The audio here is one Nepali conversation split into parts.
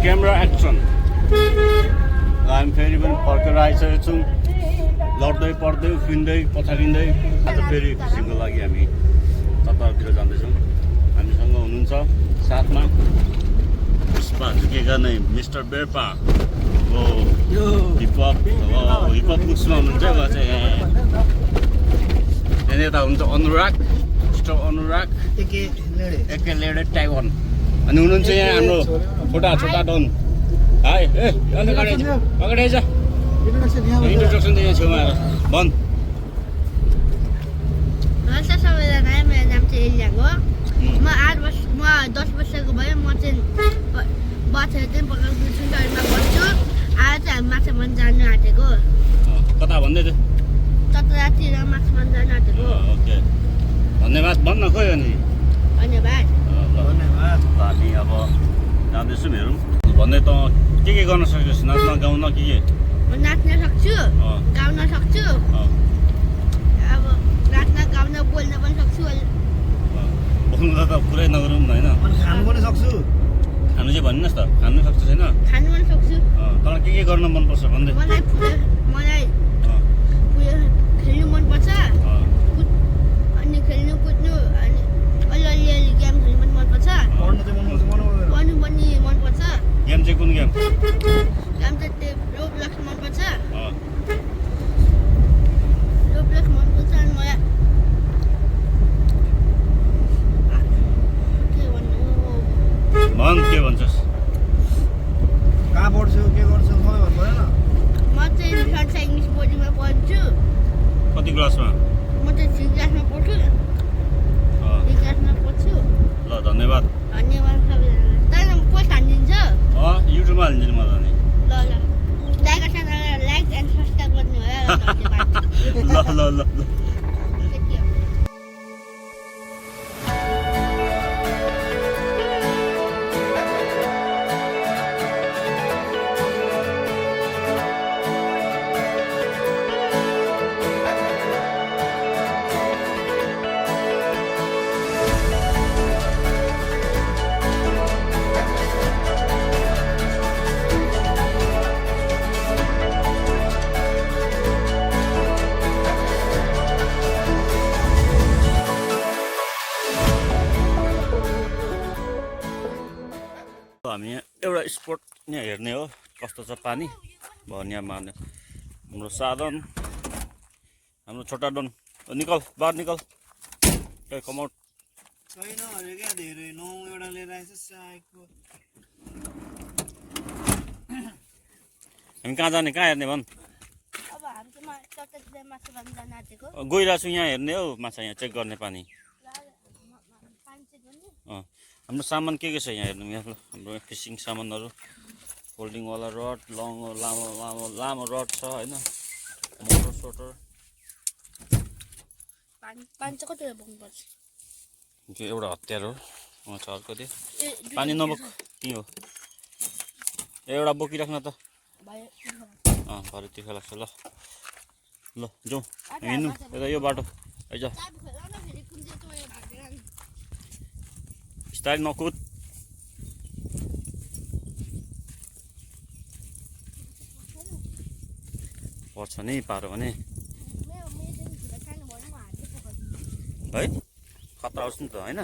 क्यामेरा एक्सन हामी फेरि पनि फर्केर आइसकेको छौँ लड्दै पढ्दै उफ्रिँदै पछाडिँदै आज फेरि फिसिङको लागि हामी ततारतिर जाँदैछौँ हामीसँग हुनुहुन्छ साथमा पुष्पा झुकेका नै मिस्टर बेर्पा हो हिपहप मुक्समा हुनुहुन्छ उहाँ चाहिँ त्यहाँदेखि यता हुन्छ अनुराग मिस्टर अनुराग एके लेडे टाइवान अनि हुनुहुन्छ यहाँ हाम्रो छोटा डन हाई ए अगाडि आइज इन्ट्रोडक्सन चाहिँ यहाँ छेउमा आएर भन् नमस्ते सबैजना मेरो नाम चाहिँ एलियाङ हो म 10 वर्षको भयो म चाहिँ बसेर चाहिँ पकाएको सुन्दरमा बस्छु आज चाहिँ हामी माछा मार्न जानु आँटेको कता भन्दै थियो चतरातिर माछा मार्न जानु आँटेको ओके धन्यवाद भन्न खोइ अनि धन्यवाद हामी अब जाँदैछौँ हेरौँ भन्दै त के गर्न सक्छस् नाच्न गाउन के म नाच्न सक्छु गाउन सक्छु अब नाच्न गाउन बोल्न पनि सक्छु बोल्न त पुरै नगरौँ होइन खानु पनि सक्छु खानु चाहिँ भन्नुहोस् त खानु सक्छ छैन खानु पनि सक्छु तर के गर्न मनपर्छ भन्दै मलाई खेल्नु मनपर्छ अनि खेल्नु कुद्नु अनि अलि गेम खेल्नु पनि मनपर्छ पढ्नु चाहिँ पढ्नु पनि मनपर्छ गेम चाहिँ कुन गेम गेम चाहिँ त्यो रोब्लक्स मनपर्छ रोब्लक्स मनपर्छ अनि मलाई के भन्नु भन् के भन्छस् कहाँ पढ्छु के गर्छु सबै भन्नु परेन म चाहिँ संस्था इङ्ग्लिस बोर्डिङमा पढ्छु कति क्लासमा म चाहिँ 3 क्लासमा पढ्छु 3 क्लासमा पढ्छु ल धन्यवाद सबैजनालाई तर पोस्ट हानिदिन्छ युट्युबमा हालिदिनु मलाई नि ल लाइक एन्ड सब्सक्राइब गर्नु होला ल हामी एउटा स्पोट यहाँ हेर्ने हो कस्तो छ पानी भनिया मार्ने हाम्रो साधन हाम्रो छोटा डन निकल बाहर निकल कमाउट छैन अरे क्या धेरै 9 एउटा लिएर आएछ साइको हामी कहाँ जाने कहाँ हेर्ने भन् अब हामी चाहिँ चतरातिर माछा मार्न जानु आँटेको गइरहेको छु यहाँ हेर्ने हो माछा यहाँ चेक गर्ने पानी पानी चाहिँ गर्ने हाम्रो सामान के छ यहाँ हेर्नु यहाँ हाम्रो फिसिङ सामानहरू फोल्डिङवाला रड लामो रड छ होइन मोटर सोटर पानी चाहिँ कति बोक्नुपर्छ त्यो एउटा हतियार हो छ अर्को त्यो पानी नबोक के हो एउटा बोकिराख्न त भरे तिर्खा लाग्छ ल ल जाउँ हिँड्नु यता यो बाटो आइज बिस्तारै नकुद पर्छ नि पारो भने है खतरा होस् नि त होइन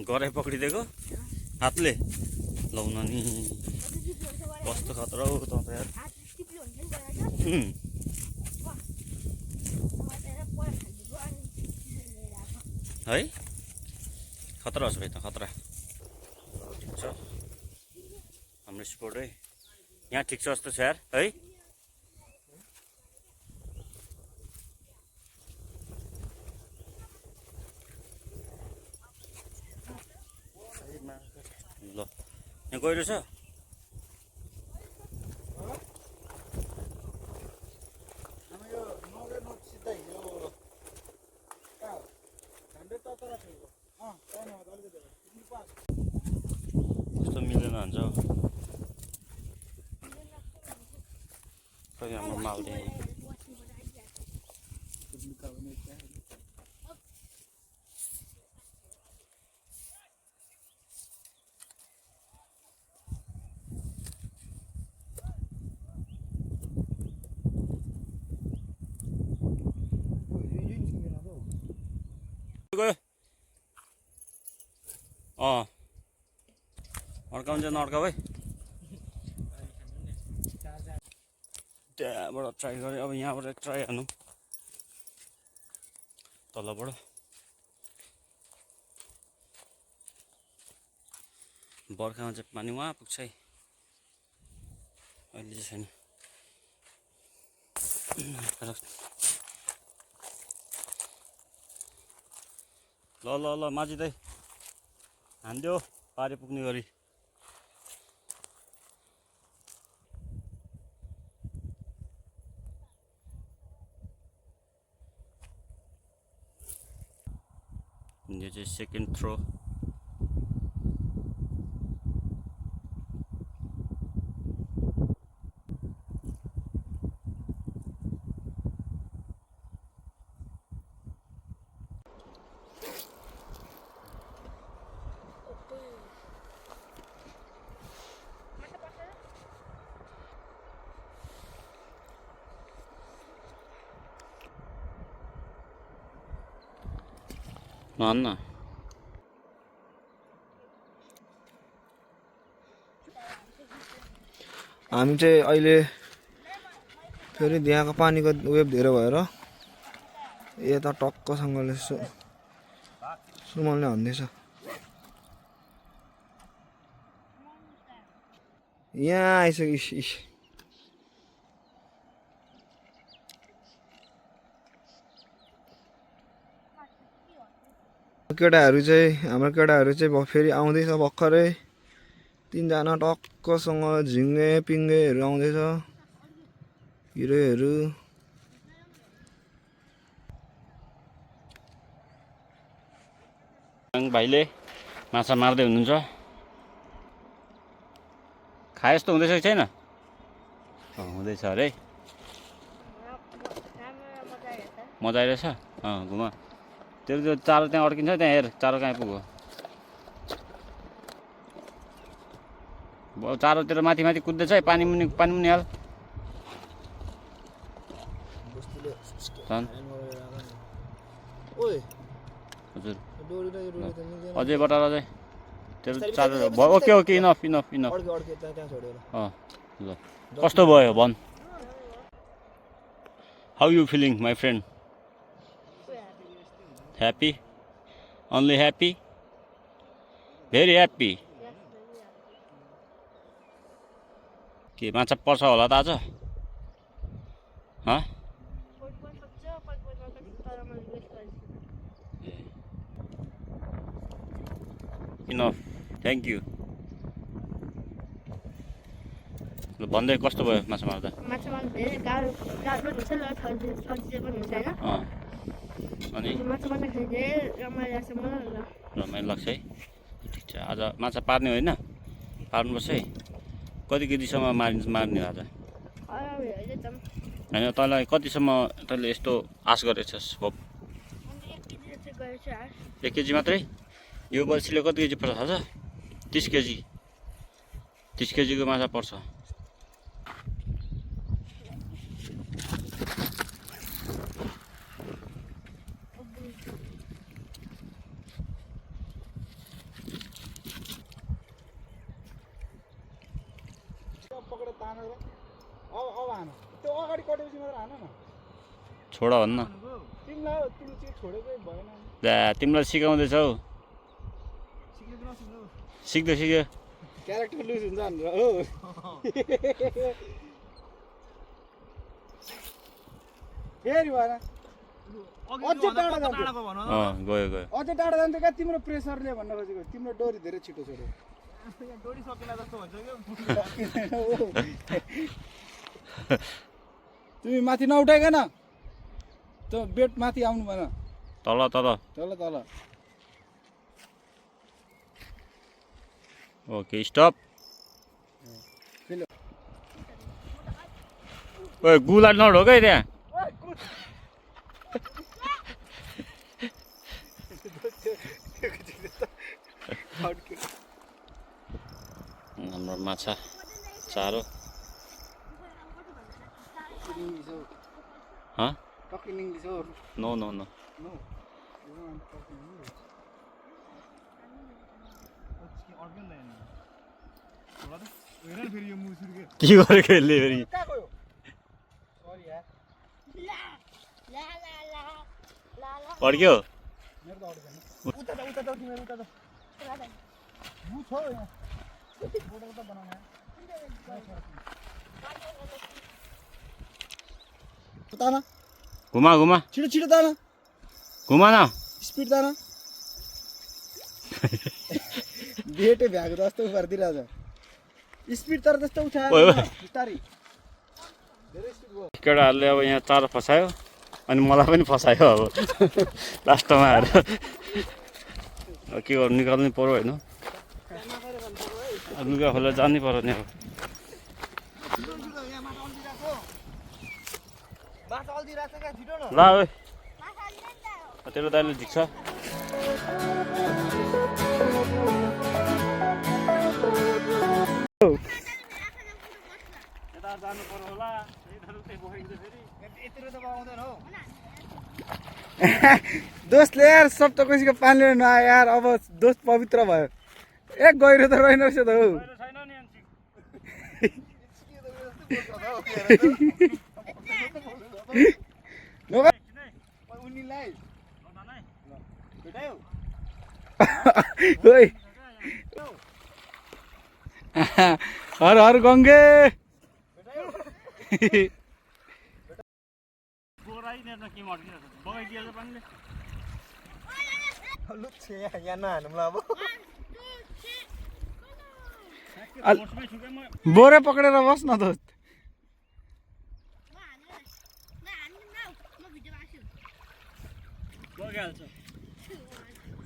गराइ पक्रिदिएको हातले लाउन नि कस्तो खतरा हो त यार है खतरा होस् भाइ त खतरा ठिक छ हाम्रो स्पोर्ट है यहाँ ठिक छ जस्तो छ यार है ल यहाँ गहिरो छ कस्तो मिलेन भन्छ खै हाम्रो मालदे गयो अड्काउनु चाहिँ नअड्काउ है त्यहाँबाट ट्राई गरेँ अब यहाँबाट ट्राई हानु तलबाट बर्खामा चाहिँ पानी वहाँ पुग्छ है अहिले चाहिँ छैन ल ल ल माझी दाइ हान्दियो पारे पुग्ने गरी यो चाहिँ सेकेन्ड थ्रो नहान्न हामी चाहिँ अहिले फेरि यहाँको पानीको वेभ धेरै भएर यता टक्कसँगले सुमलले हान्दैछ यहाँ आइसक्यो केटाहरू चाहिँ हाम्रो केटाहरू चाहिँ फेरि आउँदैछ भर्खरै तीनजना टक्कसँग झिङ्गे पिङ्गेहरू आउँदैछ हिरोहरू भाइले माछा मार्दै हुनुहुन्छ खाए जस्तो हुँदैछ कि छैन हुँदैछ अरे मजा आइरहेछ घुम तेरो त्यो चारो त्यहाँ अड्किन्छ त्यहाँ हेर चारो कहाँ पुग्यो चारोतिर माथि माथि कुद्दैछ है पानी मुनि हाल हजुर अझै बटार अझै तेरो चारो ओके ओके इनफ ल कस्तो भयो भन् how you feeling my friend Happy? Only happy? Very happy. के माछा पर्छ होला त आज इनफ थ्याङ्क यू ल भन्दै कस्तो भयो माछा मार्दा अनि रमाइलो लाग्छ है ठिक छ आज माछा पार्ने होइन पार्नुपर्छ है कति केजीसम्म मार्ने आज होइन तँलाई कतिसम्म तैँले यस्तो आश गरेछस् भोप 1 केजी मात्रै यो बल्छीले कति केजी पर्छ थाहा छ 30 केजी 30 केजीको माछा पर्छ छोड भन्न तिमीलाई सिकाउँदैछौ सिक्दै सिक्यो क्यारेक्टर लुज हुन्छ भनेर हो फेरि भएन अझै टाढा जान्छ गयो अझै टाढा जान्छ क्या तिम्रो प्रेसरले भन्न खोजेको तिम्रो डोरी धेरै छिटो छोड्यो डोरी सकिला जस्तो भन्छ तिमी माथि नउठाइकन त्यो बेड माथि आउनु भएन तल तल तल तल ओके स्टप ओए गुला नढोक है त्यहाँ हाम्रो माछा चारो नो नो नो के गरेको यसले फेरि पड्क्यो घुमा घुमा छिटो छिटो तान घुमा न स्पिड तान बेटे भ्याएको जस्तो गरिदिरहेछ स्पिड तर त्यस्तो उठायो बिस्तारै केटाहरूले अब यहाँ चारो फसायो अनि मलाई पनि फसायो अब लास्टमा आएर के गर्नु निकाल्नै पर्यो होइन लुगा खोला जानै पर्यो नि अब ल ओइ तेरो दाइले झिक्छ यता जानु पर्यो होला दोस्तले यार सब त कसैको पानी नआयो यार अब दोस्त पवित्र भयो एक गहिरो त रहेन रहेछ त हौ हर हर गङ्गे बोरे पक्रेर बस् न दोस्त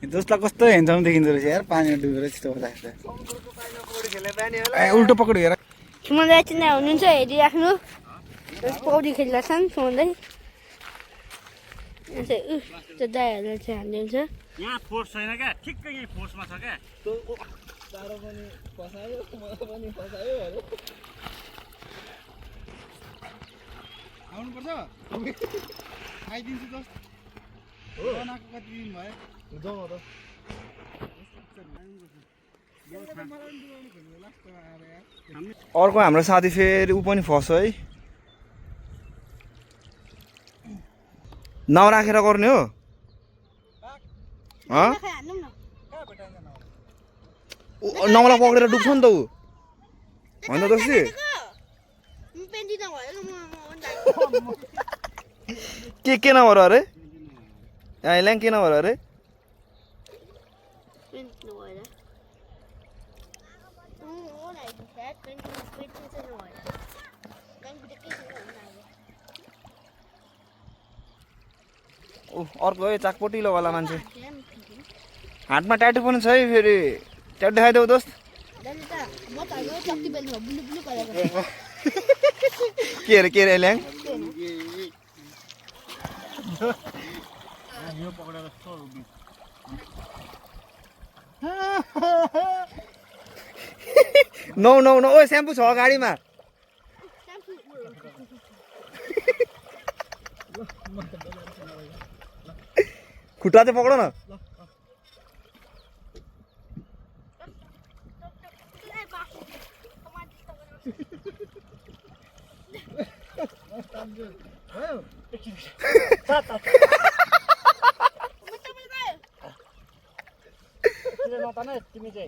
दोस्तलाई कस्तो हेन्सम देखिँदो रहेछ यार पानीमा डुबेर यस्तो हुँदा उल्टो पक्रियो हेर सुमन दाइ चाहिँ हुनुहुन्छ हेरिराख्नु पौडी खेलिरहेछन् सुमन दाइ त्यो दाइहरूलाई चाहिँ हालिदिन्छ यहाँ फोर्स छैन क्या ठिक्कै यहीँ फोर्समा छ क्या तारो पनि फसायो मलाई पनि फसायो आउनुपर्छ खाइदिन्छु दोस्त बनाएको कति दिन भयो जाउँ त अर्को हाम्रो साथी फेरि ऊ पनि फस्यो है नराखेर गर्ने हो नौला पक्रेर डुब्छ नि त ऊ होइन दोस्ती के नभएर अरे ल्याङ के नभएर अरे अर्को है चाकपोटिलोवाला मान्छे हातमा ट्याटु पनि छ है फेरि ट्याटु देखाइदेऊ दोस्त के अरे ल्याङ नौ नौ नौ ओ स्याम्पू छ गाडीमा खुट्टा चाहिँ पक्र न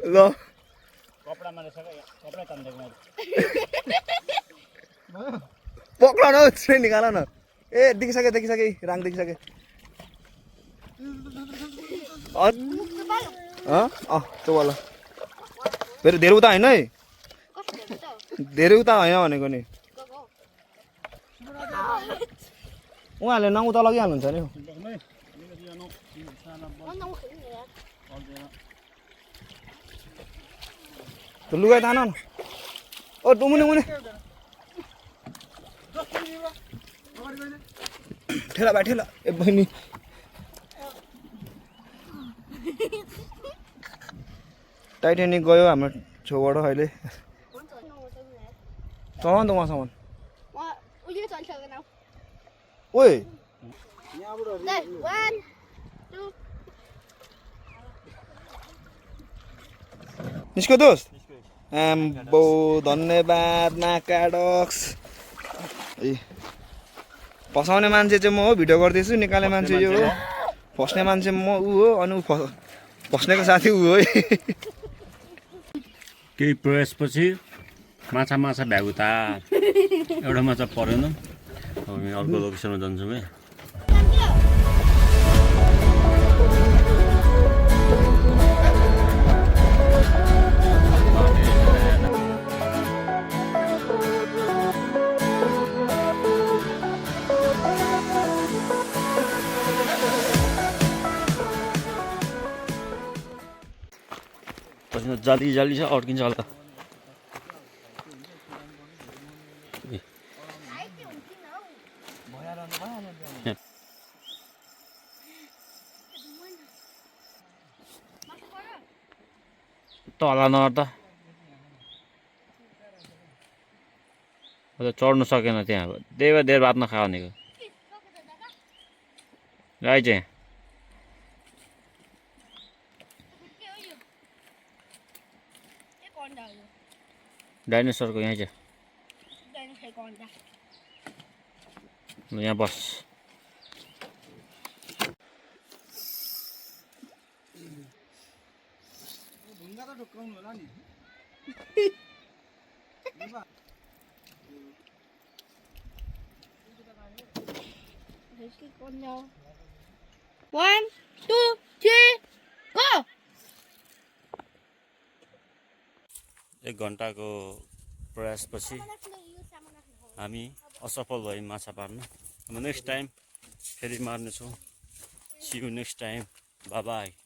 ल पक्र न ट्रेन निकाल न ए देखिसके राङ देखिसके त्यो वाला फेरि धेरै उता होइन है धेरै उता होइन भनेको नि उहाँहरूले न उता लगिहाल्नुहुन्छ नि त्यो लुगा तान न ओ मुनि मुनि ठेला भाइ ठेला ए बहिनी टाइटेनिक गयो हाम्रो छेउबाट अहिले चलाउ नि त उहाँसम्म ओइ निस्क्यो दोस्त आम्बो धन्यवाद नाकाडक्स ए फसाउने मान्छे चाहिँ म हो भिडियो गर्दैछु निकाल्ने मान्छे यो हो फस्ने मान्छे म ऊ हो अनि फस्नेको साथी ऊ हो है केही प्रयासपछि माछा भ्यागुता एउटा माछा परेन हामी अर्को लोकेसनमा जान्छौँ है जाली छ अड्किन्छ होला तल नगर त चढ्नु सकेन त्यहाँ त्यही भएर देर बादमा खा भनेको गाई चाहिँ डाइनोसरको यहाँ चाहिँ यहाँ बस One, 2, 3, go! 1 घन्टाको प्रयासपछि हामी असफल भयौँ माछा पार्न अब नेक्स्ट टाइम फेरि मार्नेछौँ see you next time bye by